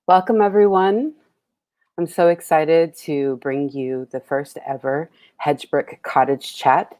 Welcome, everyone. I'm so excited to bring you the first ever Hedgebrook Cottage chat.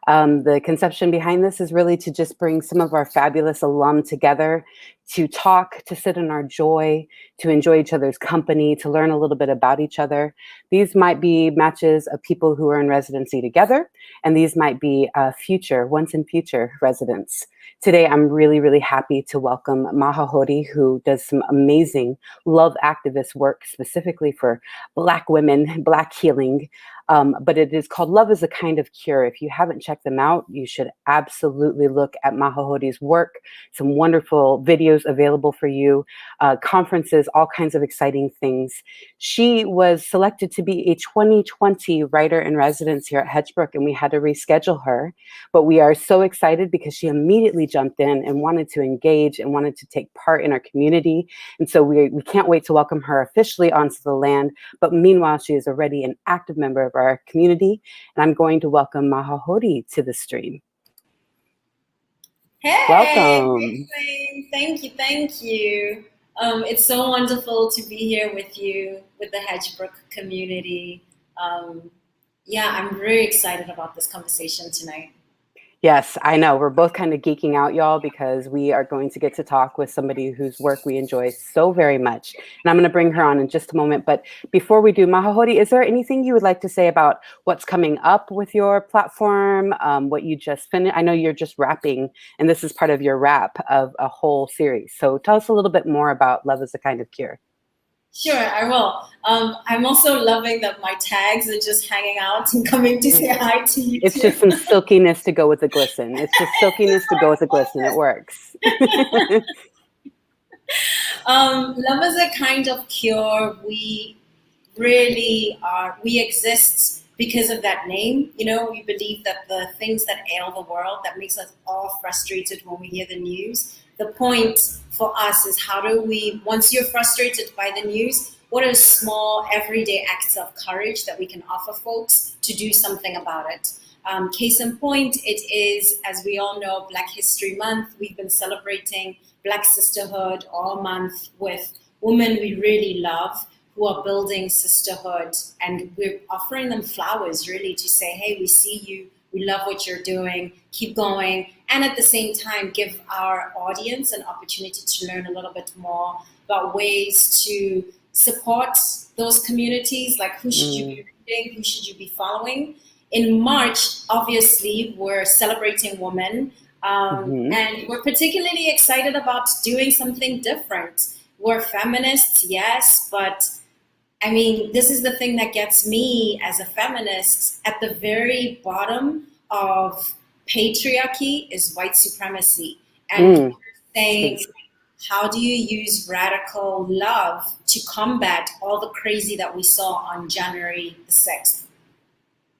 The conception behind this is really to just bring some of our fabulous alum together to talk, to sit in our joy, to enjoy each other's company, to learn a little bit about each other. These might be matches of people who are in residency together, and these might be once and future residents. Today, I'm really, really happy to welcome Magogodi, who does some amazing love activist work specifically for Black women, Black healing, but it is called Love is a Kind of Cure. If you haven't checked them out, you should absolutely look at Magogodi's work. Some wonderful videos available for you, conferences, all kinds of exciting things. She was selected to be a 2020 writer in residence here at Hedgebrook, and we had to reschedule her. But we are so excited because she immediately jumped in and wanted to engage and wanted to take part in our community. And so we can't wait to welcome her officially onto the land. But meanwhile, she is already an active member of our community, and I'm going to welcome Magogodi to the stream. Hey, Welcome. thank you. It's so wonderful to be here with you, with the Hedgebrook community. Yeah, I'm very excited about this conversation tonight. Yes, I know. We're both kind of geeking out, y'all, because we are going to get to talk with somebody whose work we enjoy so very much. And I'm going to bring her on in just a moment. But before we do, Magogodi, is there anything you would like to say about what's coming up with your platform, what you just finished? I know you're just wrapping, and this is part of your wrap of a whole series. So tell us a little bit more about Love is a Kind of Cure. Sure, I will. I'm also loving that my tags are just hanging out and coming to say hi to you. It's just some silkiness to go with the glisten. It's just silkiness to go with the glisten. It works. Love is a kind of cure. We really are. We exist because of that name. You know, we believe that the things that ail the world, that makes us all frustrated when we hear the news. The point for us is how do we, once you're frustrated by the news, what are small everyday acts of courage that we can offer folks to do something about it? Case in point, it is, as we all know, Black History Month. We've been celebrating Black sisterhood all month with women we really love who are building sisterhood, and we're offering them flowers really to say, hey, we see you, we love what you're doing, keep going, and at the same time give our audience an opportunity to learn a little bit more about ways to support those communities, like who should you be reading, who should you be following. In March, obviously, we're celebrating women, and we're particularly excited about doing something different. We're feminists, yes, but I mean, this is the thing that gets me as a feminist. At the very bottom of patriarchy is white supremacy. And we're saying, how do you use radical love to combat all the crazy that we saw on January the 6th?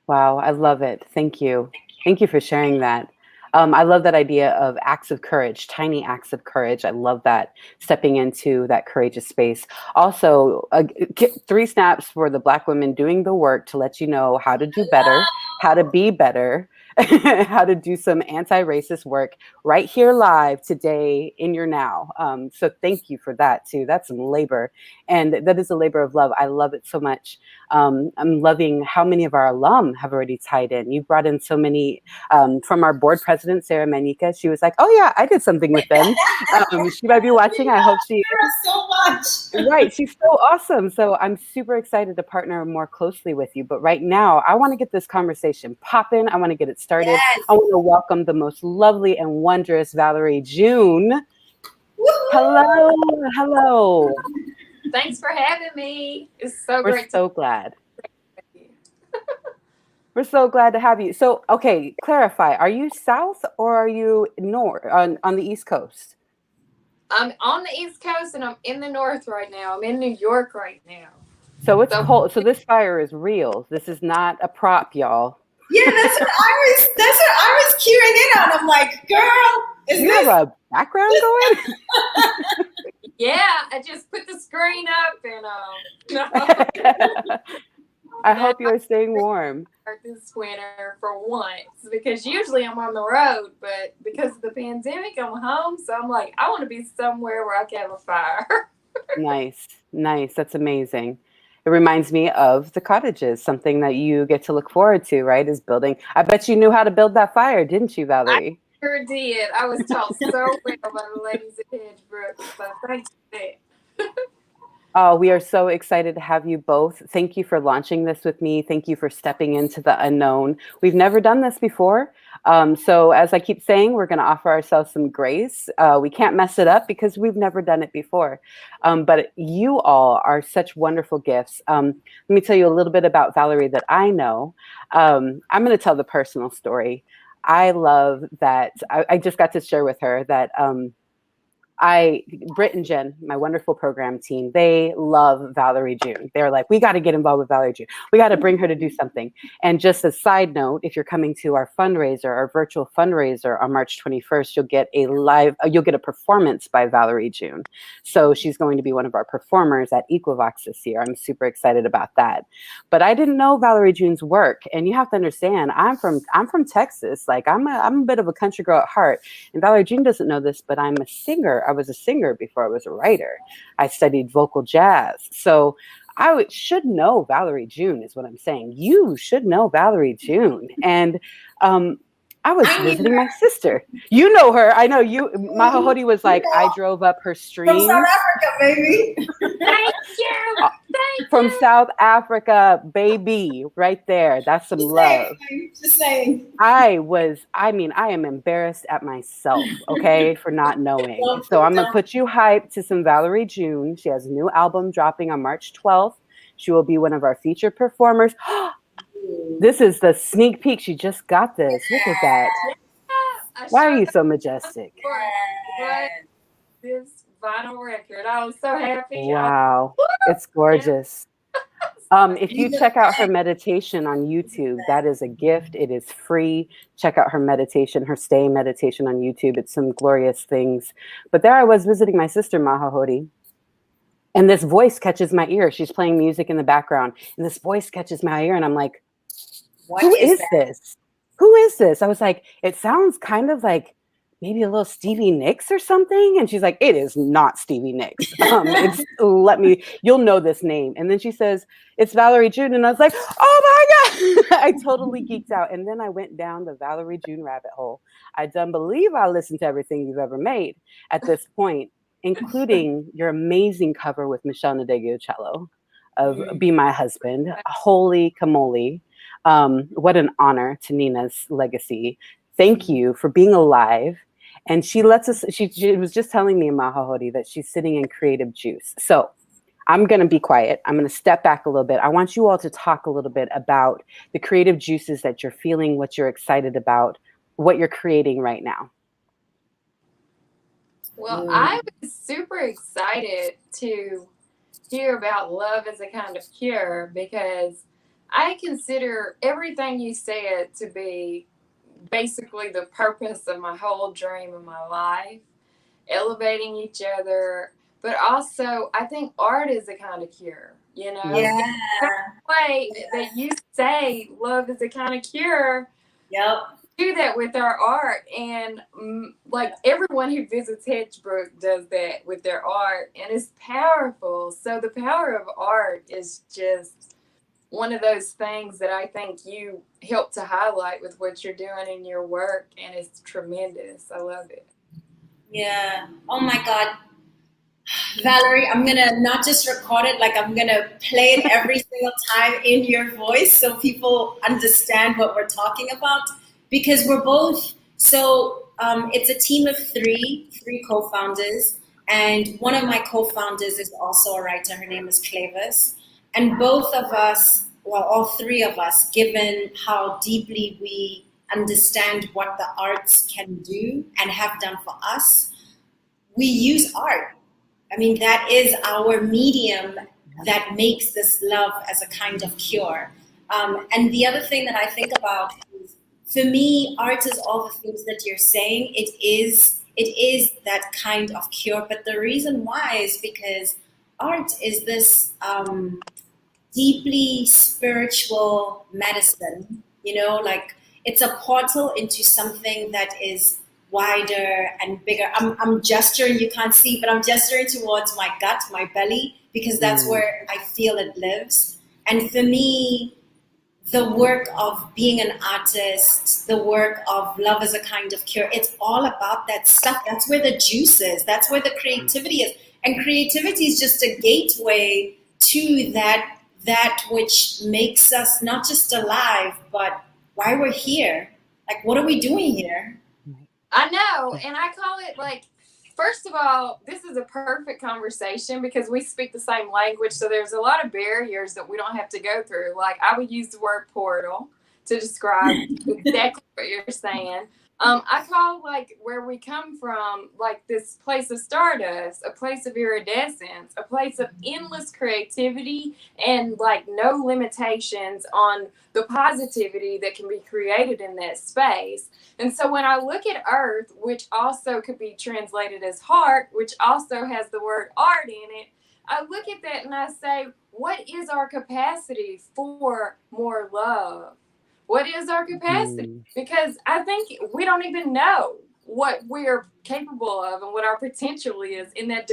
Wow, I love it. Thank you. Thank you for sharing that. I love that idea of acts of courage, tiny acts of courage. I love that, stepping into that courageous space. Also, 3 snaps for the Black women doing the work to let you know how to do better, how to be better, how to do some anti-racist work right here live today in your now. So thank you for that too. That's some labor, and that is a labor of love. I love it so much. I'm loving how many of our alum have already tied in. You brought in so many from our board president, Sarah Manika. She was like, oh yeah, I did something with them. She might be watching. I hope she is. So much. Right. She's so awesome. So I'm super excited to partner more closely with you. But right now, I want to get this conversation popping. I want to get it started. Yes. I want to welcome the most lovely and wondrous Valerie June. Woo-hoo. Hello. Hello. Thanks for having me. It's so We're great. so glad. We're so glad to have you. So, okay, clarify. Are you south or are you north on the East Coast? I'm on the East Coast and I'm in the North right now. I'm in New York right now. So it's cold. So this fire is real. This is not a prop, y'all. Yeah, that's what I was queuing in on. I'm like, girl, you have a background going? Yeah, I just put the screen up and I hope you're staying warm. This winter for once, because usually I'm on the road, but because of the pandemic, I'm home. So I'm like, I want to be somewhere where I can have a fire. Nice, nice. That's amazing. It reminds me of the cottages, something that you get to look forward to, right? Is building. I bet you knew how to build that fire, didn't you, I Valerie? sure did. I was taught so well by the ladies at Hedgebrook. So thanks for that. Oh, we are so excited to have you both. Thank you for launching this with me. Thank you for stepping into the unknown. We've never done this before. So, as I keep saying, we're going to offer ourselves some grace. We can't mess it up because we've never done it before. But you all are such wonderful gifts. Let me tell you a little bit about Valerie that I know. I'm going to tell the personal story. I love that. I just got to share with her that. Britt and Jen, my wonderful program team, they love Valerie June. They're like, we got to get involved with Valerie June. We got to bring her to do something. And just a side note, if you're coming to our fundraiser, our virtual fundraiser on March 21st, you'll get a performance by Valerie June. So she's going to be one of our performers at Equivox this year. I'm super excited about that. But I didn't know Valerie June's work. And you have to understand, I'm from Texas. Like I'm a bit of a country girl at heart. And Valerie June doesn't know this, but I'm a singer. I was a singer before I was a writer. I studied vocal jazz. So should know Valerie June is what I'm saying. You should know Valerie June. And I was visiting my sister. You know her. I know you. Mahogodi was like, I drove up her streams. From South Africa, baby. Thank you. Thank From you. South Africa, baby, right there. That's some love. Just saying. I am embarrassed at myself, okay, for not knowing. So I'm going to put you hyped to some Valerie June. She has a new album dropping on March 12th. She will be one of our featured performers. This is the sneak peek. She just got this. Look at that. Why are you so majestic? This vinyl record. I was so happy. Wow. It's gorgeous. If you check out her meditation on YouTube, that is a gift. It is free. Check out her meditation, her stay meditation on YouTube. It's some glorious things. But there I was visiting my sister, Mahogodi, and this voice catches my ear. She's playing music in the background, and this voice catches my ear, and I'm like, who is this? Who is this? I was like, it sounds kind of like maybe a little Stevie Nicks or something. And she's like, it is not Stevie Nicks. You'll know this name. And then she says, it's Valerie June. And I was like, oh my God. I totally geeked out. And then I went down the Valerie June rabbit hole. I don't believe I listened to everything you've ever made at this point, including your amazing cover with Michelle Ndegeocello of Be My Husband. Holy camole. What an honor to Nina's legacy. Thank you for being alive. And she lets us, she was just telling me in Mahogodi that she's sitting in creative juice. So I'm going to be quiet. I'm going to step back a little bit. I want you all to talk a little bit about the creative juices that you're feeling, what you're excited about, what you're creating right now. Well, I was super excited to hear about love as a kind of cure because I consider everything you said to be basically the purpose of my whole dream of my life, elevating each other, but also I think art is a kind of cure, you know? Yeah. The way that you say love is a kind of cure. Yep. Do that with our art, and like everyone who visits Hedgebrook does that with their art, and it's powerful. So the power of art is just one of those things that I think you help to highlight with what you're doing in your work, and it's tremendous. I love it. Yeah. Oh my God. Valerie, I'm going to not just record it, like I'm going to play it every single time in your voice so people understand what we're talking about, because we're both, it's a team of three co-founders, and one of my co-founders is also a writer. Her name is Clavis. And both of us, well, all three of us, given how deeply we understand what the arts can do and have done for us, we use art. I mean, that is our medium that makes this love as a kind of cure. And the other thing that I think about is, for me, art is all the things that you're saying. It is that kind of cure. But the reason why is because art is this deeply spiritual medicine, you know, like it's a portal into something that is wider and bigger. I'm gesturing, you can't see, but I'm gesturing towards my gut, my belly, because that's where I feel it lives. And for me, the work of being an artist, the work of love as a kind of cure, it's all about that stuff. That's where the juice is. That's where the creativity is. And creativity is just a gateway to that which makes us not just alive, but why we're here. Like, what are we doing here? I know, and I call it like, first of all, this is a perfect conversation because we speak the same language, so there's a lot of barriers that we don't have to go through. Like, I would use the word portal to describe exactly what you're saying. I call like where we come from like this place of stardust, a place of iridescence, a place of endless creativity and like no limitations on the positivity that can be created in that space. And so when I look at earth, which also could be translated as heart, which also has the word art in it, I look at that and I say, what is our capacity for more love? What is our capacity? Because I think we don't even know what we're capable of and what our potential is in that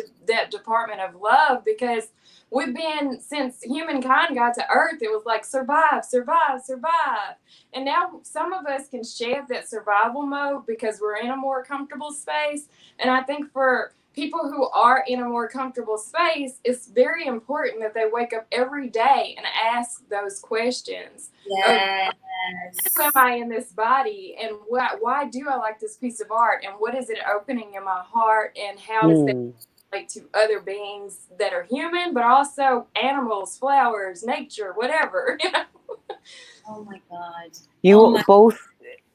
department of love, because we've been, since humankind got to earth, it was like survive, survive, survive. And now some of us can shed that survival mode because we're in a more comfortable space. And I think for people who are in a more comfortable space, it's very important that they wake up every day and ask those questions. Yes. Who am I in this body, and why do I like this piece of art, and what is it opening in my heart, and how does that relate to other beings that are human, but also animals, flowers, nature, whatever, you know? Oh my God. You both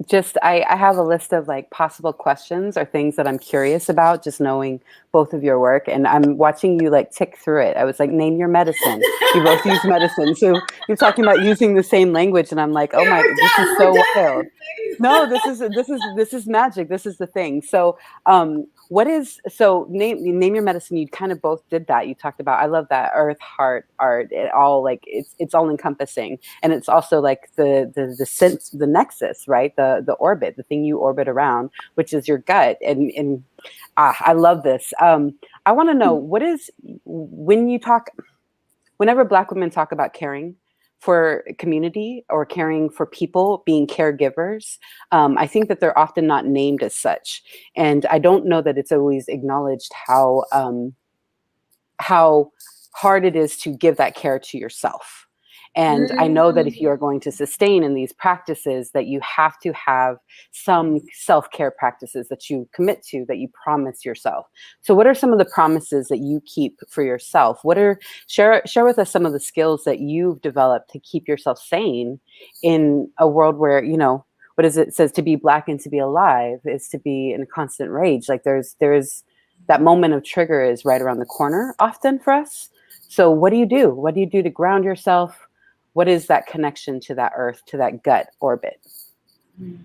just, I have a list of like possible questions or things that I'm curious about, just knowing both of your work. And I'm watching you like tick through it. I was like, name your medicine. You both use medicine. So you're talking about using the same language. And I'm like, oh my, this is so wild. No, this is magic. This is the thing. So name your medicine. You kind of both did that. You talked about, I love that, earth, heart, art, it all, like it's all encompassing. And it's also like the sense, the nexus, right? The orbit, the thing you orbit around, which is your gut. And I love this. I want to know, what is, whenever Black women talk about caring for community or caring for people, being caregivers, I think that they're often not named as such. And I don't know that it's always acknowledged how hard it is to give that care to yourself. And I know that if you're going to sustain in these practices, that you have to have some self-care practices that you commit to, that you promise yourself. So what are some of the promises that you keep for yourself? Share with us some of the skills that you've developed to keep yourself sane in a world where, you know, what is it? It says to be Black and to be alive is to be in a constant rage. Like there's that moment of trigger is right around the corner often for us. So what do you do? What do you do to ground yourself? What is that connection to that earth, to that gut orbit? You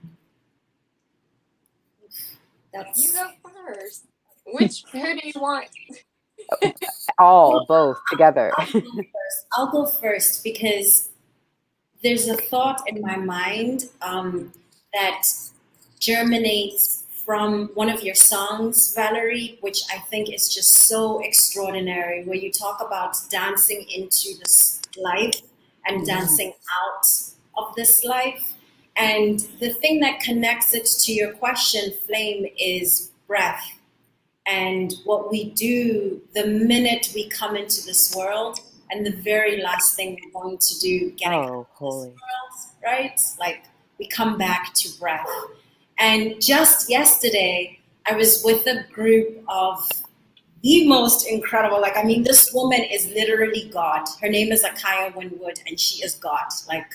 go first. Who do you want? Both together. I'll go first because there's a thought in my mind that germinates from one of your songs, Valerie, which I think is just so extraordinary, where you talk about dancing into this life and dancing out of this life. And the thing that connects it to your question, Flame, is breath. And what we do the minute we come into this world, and the very last thing we're going to do getting out of this world, right? Like, we come back to breath. And just yesterday, I was with a group of the most incredible, like, I mean, this woman is literally God. Her name is Akaya Winwood, and she is God, like,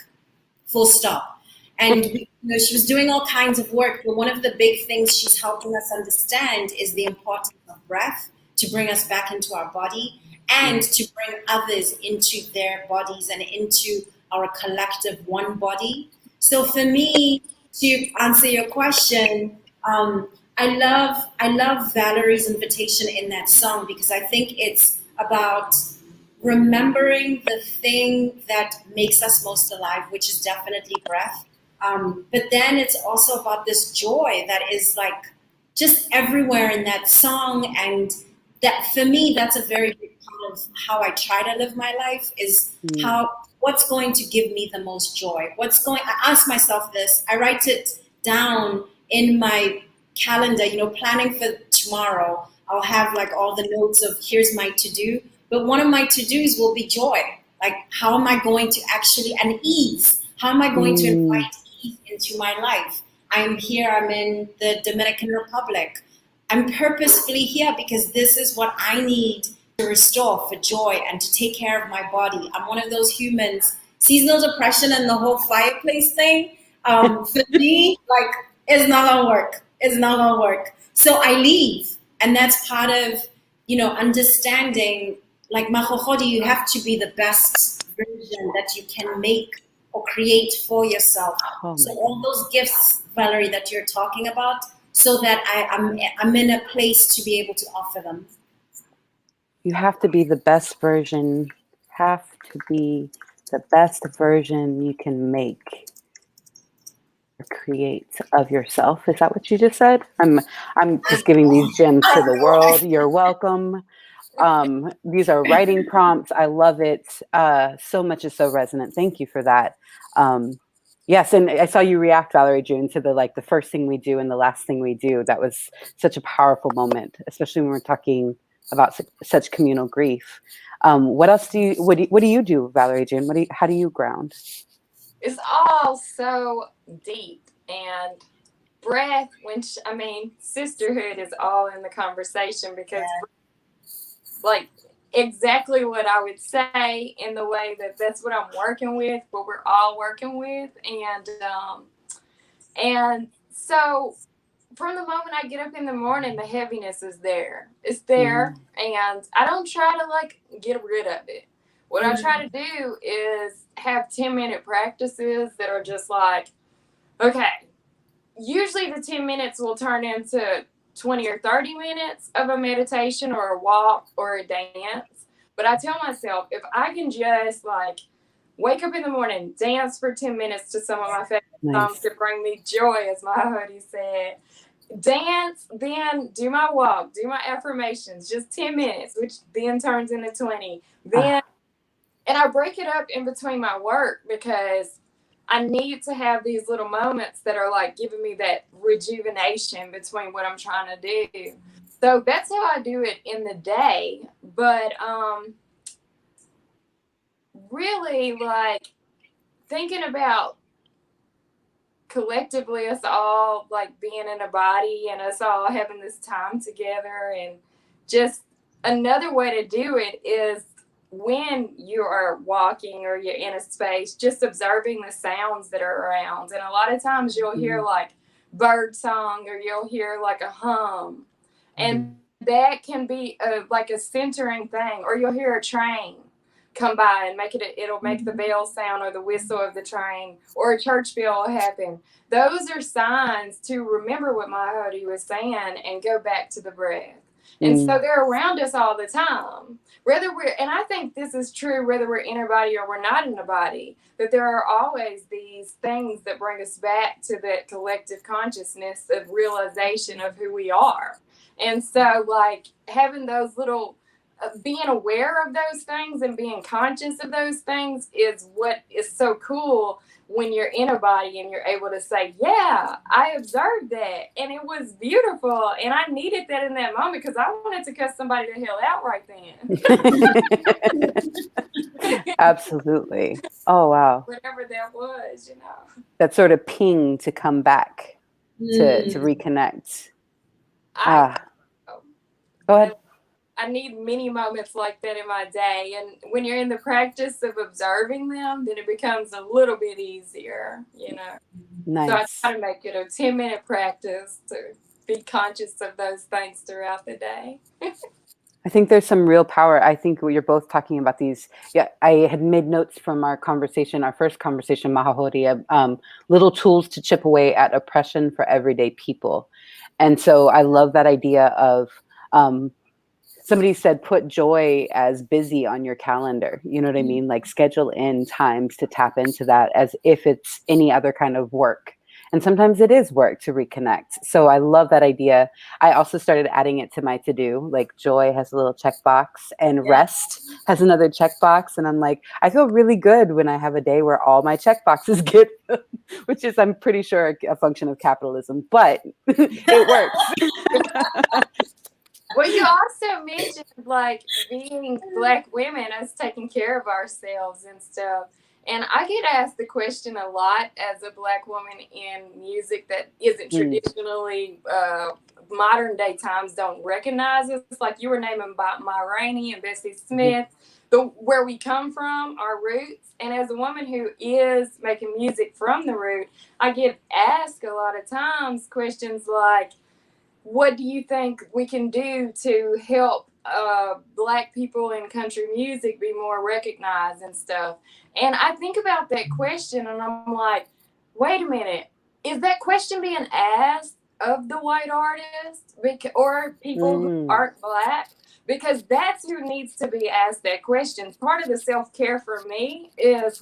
full stop. And you know, she was doing all kinds of work, but one of the big things she's helping us understand is the importance of breath to bring us back into our body and to bring others into their bodies and into our collective one body. So for me, to answer your question, I love Valerie's invitation in that song because I think it's about remembering the thing that makes us most alive, which is definitely breath. But then it's also about this joy that is like just everywhere in that song. And that, for me, that's a very big part of how I try to live my life, is what's going to give me the most joy? I ask myself this, I write it down in my calendar, planning for tomorrow. I'll have like all the notes of here's my to-do, but one of my to-dos will be joy. Like, how am I going to actually, and ease, how am I going to invite ease into my life? I'm here, I'm in the Dominican Republic. I'm purposefully here because this is what I need to restore for joy and to take care of my body. I'm one of those humans, seasonal depression and the whole fireplace thing, for me, like, it's not gonna work. It's not gonna work. So I leave. And that's part of, understanding, like, Magogodi, you have to be the best version that you can make or create for yourself. So all those gifts, Valerie, that you're talking about, so that I'm in a place to be able to offer them. You have to be the best version, have to be the best version you can make or create of yourself. Is that what you just said? I'm just giving these gems to the world. You're welcome. These are writing prompts. I love it. So much is so resonant. Thank you for that. Yes, and I saw you react, Valerie June, to the first thing we do and the last thing we do. That was such a powerful moment, especially when we're talking about such communal grief. What else what do you do, Valerie June? How do you ground? It's all so deep, and breath, which, I mean, sisterhood is all in the conversation, because like exactly what I would say, in the way that that's what I'm working with, what we're all working with. And so from the moment I get up in the morning, the heaviness is there. It's there. And I don't try to get rid of it. What I try to do is have 10-minute practices that are just like, okay, usually the 10 minutes will turn into 20 or 30 minutes of a meditation or a walk or a dance. But I tell myself, if I can just wake up in the morning, dance for 10 minutes to some of my favorite songs to bring me joy, as my hoodie said, dance, then do my walk, do my affirmations, just 10 minutes, which then turns into 20. And I break it up in between my work, because I need to have these little moments that are giving me that rejuvenation between what I'm trying to do. So that's how I do it in the day. But really thinking about collectively us all being in a body and us all having this time together, and just another way to do it is when you are walking or you're in a space, just observing the sounds that are around. And a lot of times you'll hear bird song, or you'll hear a hum, and that can be a centering thing. Or you'll hear a train come by and it'll make the bell sound, or the whistle of the train, or a church bell will happen. Those are signs to remember what Mahodi was saying and go back to the breath. And so they're around us all the time. And I think this is true whether we're in a body or we're not in a body, that there are always these things that bring us back to that collective consciousness of realization of who we are. And so having those little, being aware of those things and being conscious of those things is what is so cool when you're in a body and you're able to say, yeah, I observed that and it was beautiful and I needed that in that moment, because I wanted to cuss somebody the hell out right then. Absolutely. Oh, wow. Whatever that was, That sort of ping to come back, to reconnect. Go ahead. I need many moments like that in my day. And when you're in the practice of observing them, then it becomes a little bit easier, Nice. So I try to make it a 10-minute practice to be conscious of those things throughout the day. I think there's some real power. I think you're both talking about these. Yeah, I had made notes from our conversation, our first conversation, Mahahori, little tools to chip away at oppression for everyday people. And so I love that idea of, somebody said, put joy as busy on your calendar. You know what I mean? Schedule in times to tap into that as if it's any other kind of work. And sometimes it is work to reconnect. So I love that idea. I also started adding it to my to-do. Like joy has a little checkbox and Yeah. rest has another checkbox. And I'm like, I feel really good when I have a day where all my checkboxes get, which is, I'm pretty sure, a function of capitalism, but it works. Well, you also mentioned like being Black women, us taking care of ourselves and stuff. And I get asked the question a lot as a Black woman in music that isn't traditionally modern day times don't recognize us. Like you were naming about Ma Rainey and Bessie Smith, where we come from, our roots. And as a woman who is making music from the root, I get asked a lot of times questions like, what do you think we can do to help Black people in country music be more recognized and stuff? And I think about that question and I'm like, wait a minute, is that question being asked of the white artists or people who aren't Black? Because that's who needs to be asked that question. Part of the self-care for me is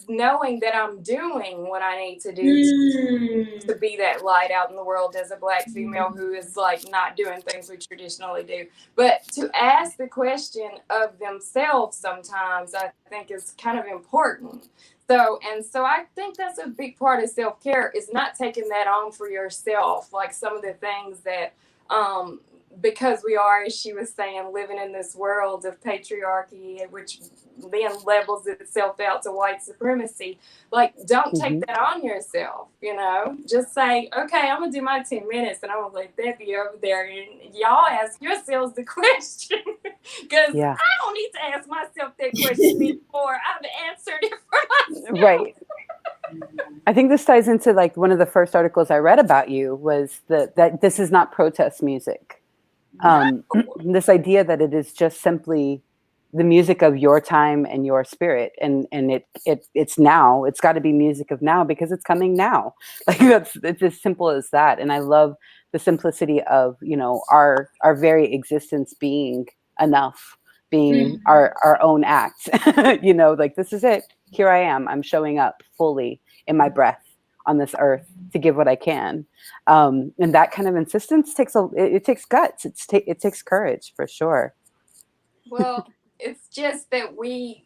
knowing that I'm doing what I need to do to be that light out in the world as a Black female who is like not doing things we traditionally do. But to ask the question of themselves sometimes I think is kind of important. So I think that's a big part of self-care is not taking that on for yourself, like some of the things that because we are, as she was saying, living in this world of patriarchy, which then levels itself out to white supremacy. Like, don't take that on yourself, you know? Just say, okay, I'm going to do my 10 minutes and I'm going to let that be over there. And y'all ask yourselves the question because I don't need to ask myself that question anymore. I've answered it for myself. Right. I think this ties into like one of the first articles I read about you was that this is not protest music. This idea that it is just simply the music of your time and your spirit, and it's now. It's got to be music of now because it's coming now. Like it's as simple as that. And I love the simplicity of our very existence being enough, being our own act. Like this is it. Here I am. I'm showing up fully in my breath on this earth to give what I can. And that kind of insistence takes guts. It takes courage for sure. Well, it's just that we,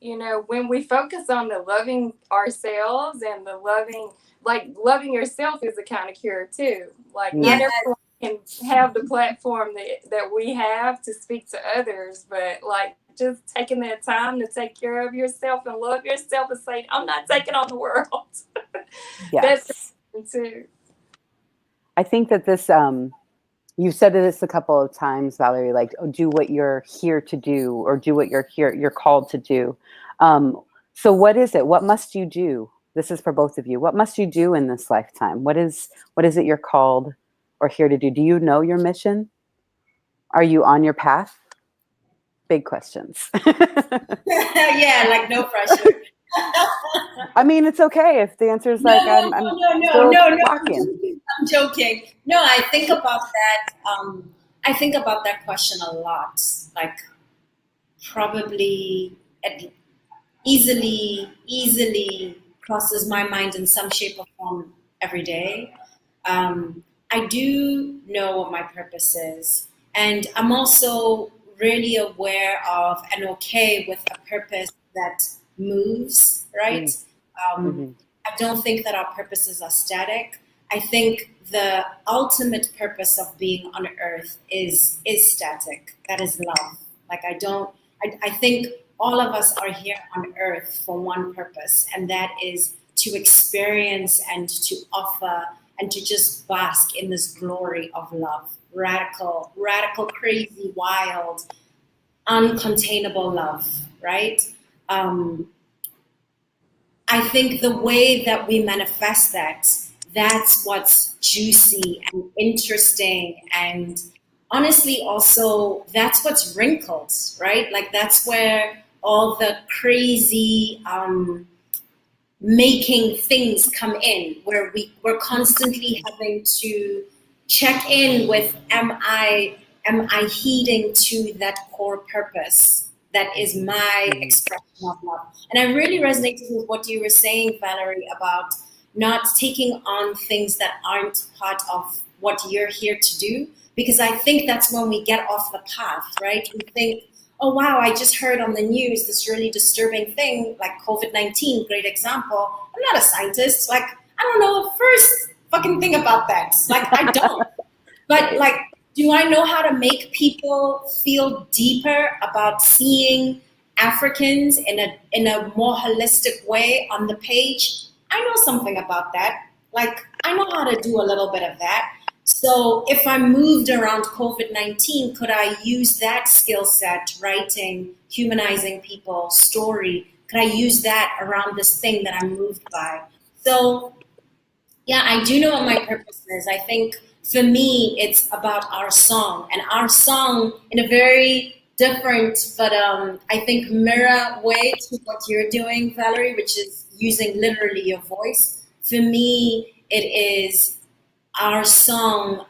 when we focus on the loving ourselves and the loving yourself is a kind of cure too. Like not everyone can have the platform that we have to speak to others, but like just taking that time to take care of yourself and love yourself and say, I'm not taking on the world. Yes. That's too. I think that this, you've said this a couple of times, Valerie, like do what you're here to do or do what you're called to do. So what is it? What must you do? This is for both of you. What must you do in this lifetime? What is it you're called or here to do? Do you know your mission? Are you on your path? Big questions. Yeah, like no pressure. I mean, it's okay if the answer is like I'm still walking. I'm joking. No, I think about that. I think about that question a lot. Like, probably easily crosses my mind in some shape or form every day. I do know what my purpose is, and I'm also really aware of and okay with a purpose that moves, right? I don't think that our purposes are static. I think the ultimate purpose of being on earth is static. That is love. Like I think all of us are here on earth for one purpose, and that is to experience and to offer and to just bask in this glory of love. Radical, crazy, wild, uncontainable love, right? I think the way that we manifest that's what's juicy and interesting, and honestly also that's what's wrinkled, right? Like that's where all the crazy making things come in, where we're constantly having to check in with am I heeding to that core purpose that is my expression of love. And I really resonated with what you were saying, Valerie, about not taking on things that aren't part of what you're here to do. Because I think that's when we get off the path, right? We think, oh, wow, I just heard on the news this really disturbing thing, like COVID-19, great example. I'm not a scientist. Like, I don't know the first fucking thing about that. Like, I don't. But like, do I know how to make people feel deeper about seeing Africans in a more holistic way on the page? I know something about that. Like, I know how to do a little bit of that. So if I moved around COVID-19, could I use that skill set, writing, humanizing people, story? Could I use that around this thing that I'm moved by? So yeah, I do know what my purpose is. I think for me, it's about our song, and our song in a very different, but I think mirror way to what you're doing, Valerie, which is using literally your voice. For me, it is our song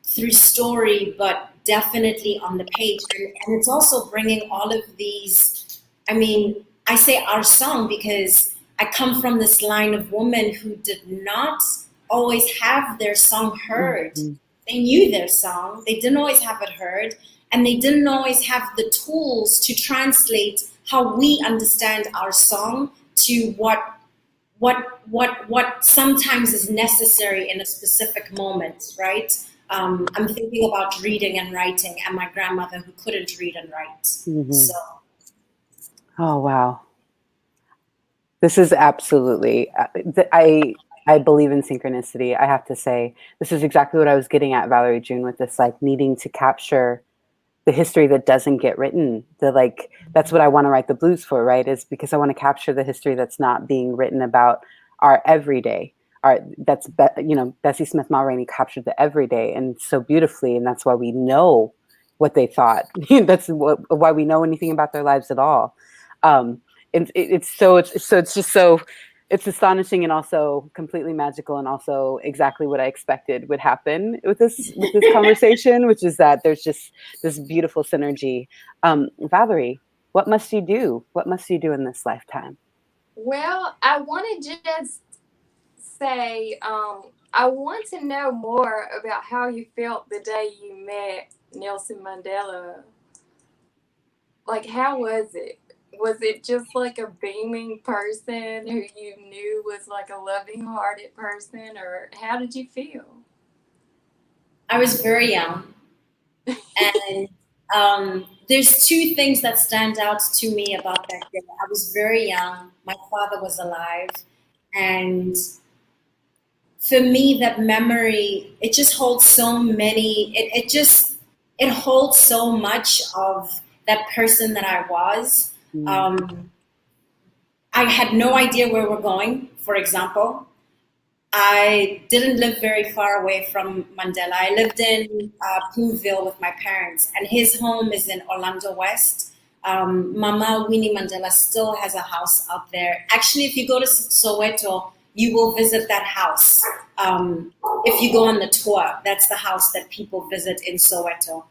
through story, but definitely on the page. And it's also bringing all of these, I mean, I say our song because I come from this line of women who did not always have their song heard. Mhm. They knew their song, they didn't always have it heard, and they didn't always have the tools to translate how we understand our song to what sometimes is necessary in a specific moment, right? I'm thinking about reading and writing, and my grandmother who couldn't read and write. Mhm. So Oh, wow. This is absolutely, I believe in synchronicity. I have to say, this is exactly what I was getting at, Valerie June, with this, like, needing to capture the history that doesn't get written. That's what I want to write the blues for, right? Is because I want to capture the history that's not being written about our everyday. Bessie Smith Mulroney captured the everyday and so beautifully, and that's why we know what they thought. Why we know anything about their lives at all. It's astonishing and also completely magical, and also exactly what I expected would happen with this conversation, which is that there's just this beautiful synergy. Valerie, what must you do? What must you do in this lifetime? Well, I want to just say, I want to know more about how you felt the day you met Nelson Mandela. Like, how was it? Was it just like a beaming person who you knew was like a loving hearted person, or how did you feel? I was very young, and there's two things that stand out to me about that day. I was very young. My father was alive, and for me, that memory, it just holds so many. It holds so much of that person that I was. Mm. I had no idea where we're going. For example, I didn't live very far away from Mandela. I lived in Poonville with my parents, and his home is in Orlando West. Mama Winnie Mandela still has a house out there. Actually, if you go to Soweto, you will visit that house. If you go on the tour, that's the house that people visit in Soweto.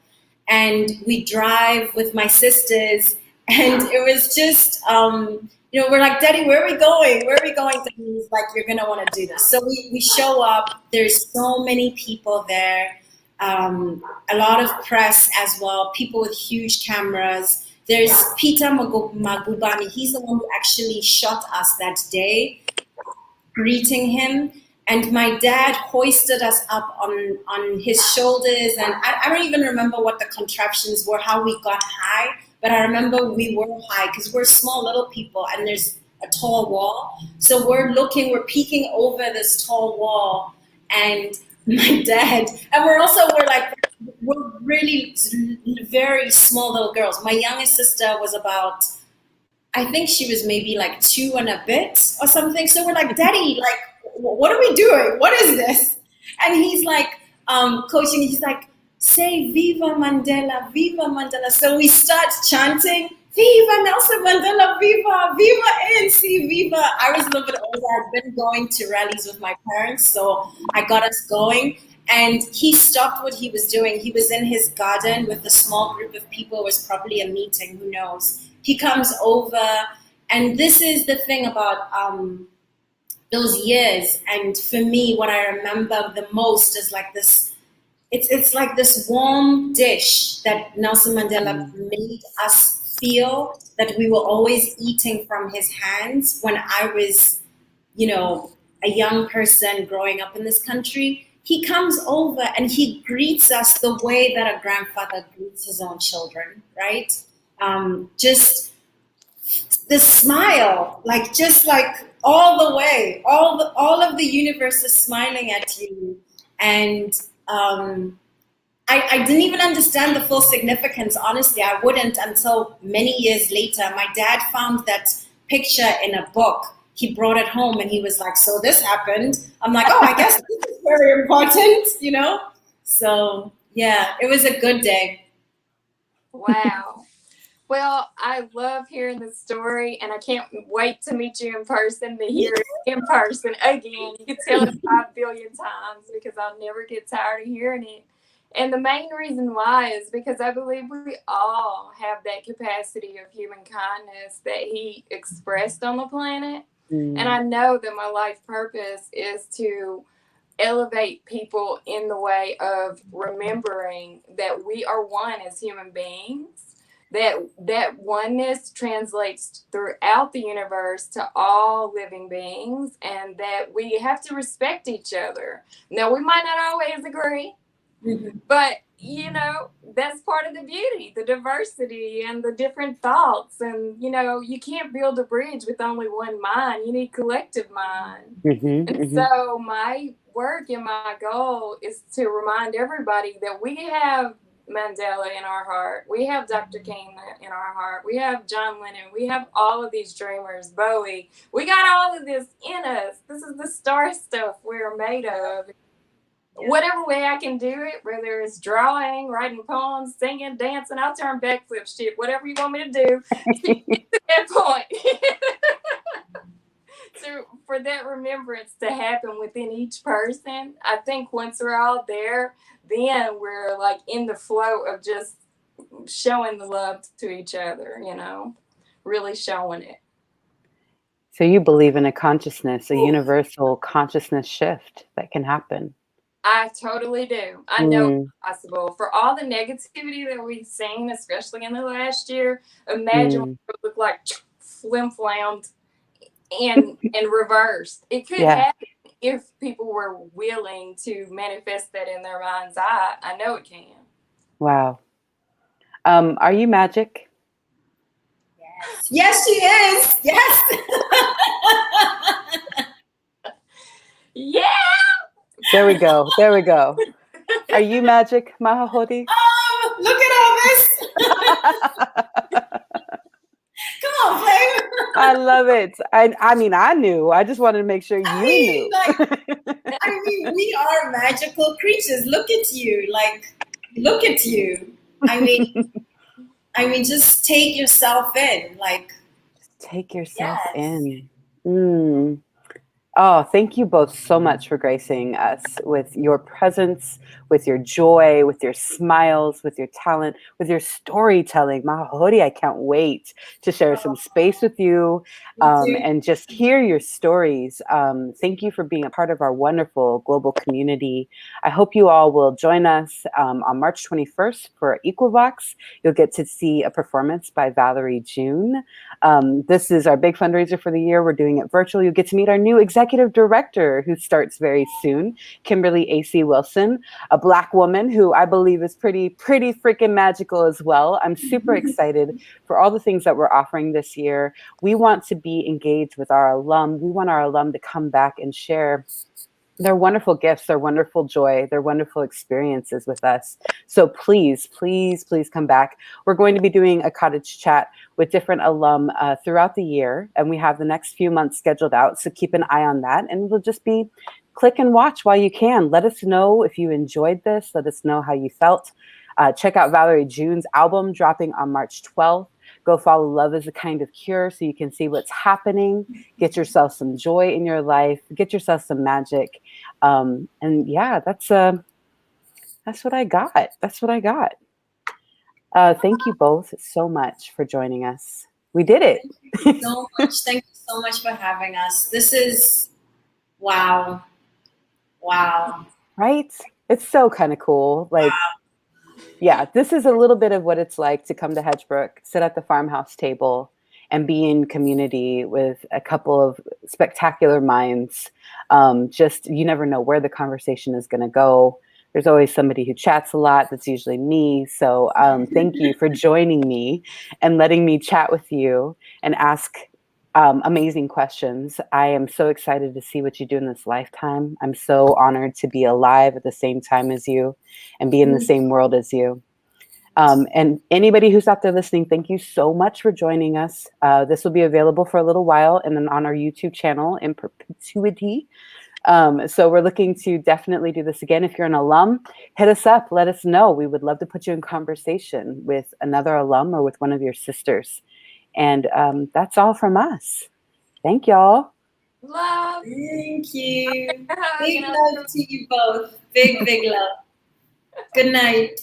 And we drive with my sisters, and it was just, we're like, Daddy, where are we going? Where are we going? Daddy? He's like, you're going to want to do this. So we show up. There's so many people there, a lot of press as well, people with huge cameras. There's Peter Magubani. He's the one who actually shot us that day, greeting him. And my dad hoisted us up on his shoulders. And I don't even remember what the contraptions were, how we got high. But I remember we were high because we're small little people and there's a tall wall. So we're peeking over this tall wall. And my dad, and we're really very small little girls. My youngest sister was about, I think she was maybe like 2 and a bit or something. So we're like, Daddy, like, what are we doing? What is this? And he's like, coaching, he's like, say Viva Mandela, Viva Mandela. So we start chanting, Viva Nelson Mandela, Viva, Viva ANC, Viva. I was a little bit older. I'd been going to rallies with my parents, so I got us going. And he stopped what he was doing. He was in his garden with a small group of people. It was probably a meeting, who knows. He comes over, and this is the thing about those years. And for me, what I remember the most is like this. It's like this warm dish that Nelson Mandela made us feel that we were always eating from his hands when I was, you know, a young person growing up in this country. He comes over and he greets us the way that a grandfather greets his own children, right? Just the smile, like just like all the way, all of the universe is smiling at you, and I didn't even understand the full significance. Honestly, I wouldn't until many years later. My dad found that picture in a book. He brought it home and he was like, "So this happened." I'm like, "Oh, I guess this is very important, you know?" So yeah, it was a good day. Wow. Well, I love hearing the story, and I can't wait to meet you in person, to hear it in person again. You can tell it 5 billion times because I'll never get tired of hearing it. And the main reason why is because I believe we all have that capacity of human kindness that he expressed on the planet. And I know that my life purpose is to elevate people in the way of remembering that we are one as human beings, that oneness translates throughout the universe to all living beings, and that we have to respect each other. Now, we might not always agree, but you know, that's part of the beauty, the diversity and the different thoughts. And you know, you can't build a bridge with only one mind. You need collective mind. So my work and my goal is to remind everybody that we have Mandela in our heart. We have Dr. King in our heart. We have John Lennon. We have all of these dreamers, Bowie. We got all of this in us. This is the star stuff we're made of. Whatever way I can do it, whether it's drawing, writing poems, singing, dancing, I'll turn backflip shit, whatever you want me to do to get to that point. So for that remembrance to happen within each person, I think once we're all there, then we're like in the flow of just showing the love to each other, you know, really showing it. So you believe in a consciousness, a universal consciousness shift that can happen. I totally do. I know it's possible. For all the negativity that we've seen, especially in the last year, imagine what it would look like flim-flammed and reversed. It could happen if people were willing to manifest that in their mind's eye. I know it can. Wow. Are you magic? Yes, she is. Yes. Yeah. There we go. There we go. Are you magic, Magogodi? Oh, look at all this. Come on, Flame. I love it. I mean, I knew. I just wanted to make sure you knew. I mean, we are magical creatures. Look at you. Like, look at you. I mean, just take yourself in. Like, just take yourself in. Oh, thank you both so much for gracing us with your presence, with your joy, with your smiles, with your talent, with your storytelling. Magogodi, I can't wait to share some space with you and just hear your stories. Thank you for being a part of our wonderful global community. I hope you all will join us on March 21st for Equivox. You'll get to see a performance by Valerie June. This is our big fundraiser for the year. We're doing it virtual. You'll get to meet our new executive director who starts very soon, Kimberly A.C. Wilson, a Black woman who I believe is pretty freaking magical as well. I'm super excited for all the things that we're offering this year. We want to be engaged with our alum. We want our alum to come back and share their wonderful gifts, their wonderful joy, their wonderful experiences with us. So please, please, please come back. We're going to be doing a cottage chat with different alum throughout the year, and we have the next few months scheduled out. So keep an eye on that, and we'll just be click and watch while you can. Let us know if you enjoyed this. Let us know how you felt. Check out Valerie June's album dropping on March 12th. Go follow Love is a Kind of Cure so you can see what's happening. Get yourself some joy in your life. Get yourself some magic. And yeah, that's what I got. That's what I got. Thank you both so much for joining us. We did it. Thank you so much. Thank you so much for having us. This is Wow. Wow. Right? It's so kind of cool. Like, yeah, this is a little bit of what it's like to come to Hedgebrook, sit at the farmhouse table, and be in community with a couple of spectacular minds. Just, you never know where the conversation is going to go. There's always somebody who chats a lot. That's usually me. So thank you for joining me and letting me chat with you and ask amazing questions. I am so excited to see what you do in this lifetime. I'm so honored to be alive at the same time as you and be in the same world as you. And anybody who's out there listening, thank you so much for joining us. This will be available for a little while and then on our YouTube channel in perpetuity. So we're looking to definitely do this again. If you're an alum, hit us up. Let us know. We would love to put you in conversation with another alum or with one of your sisters. And that's all from us. Thank y'all. Love. Thank you. Hug Big and love to you both. Big, big love. Good night.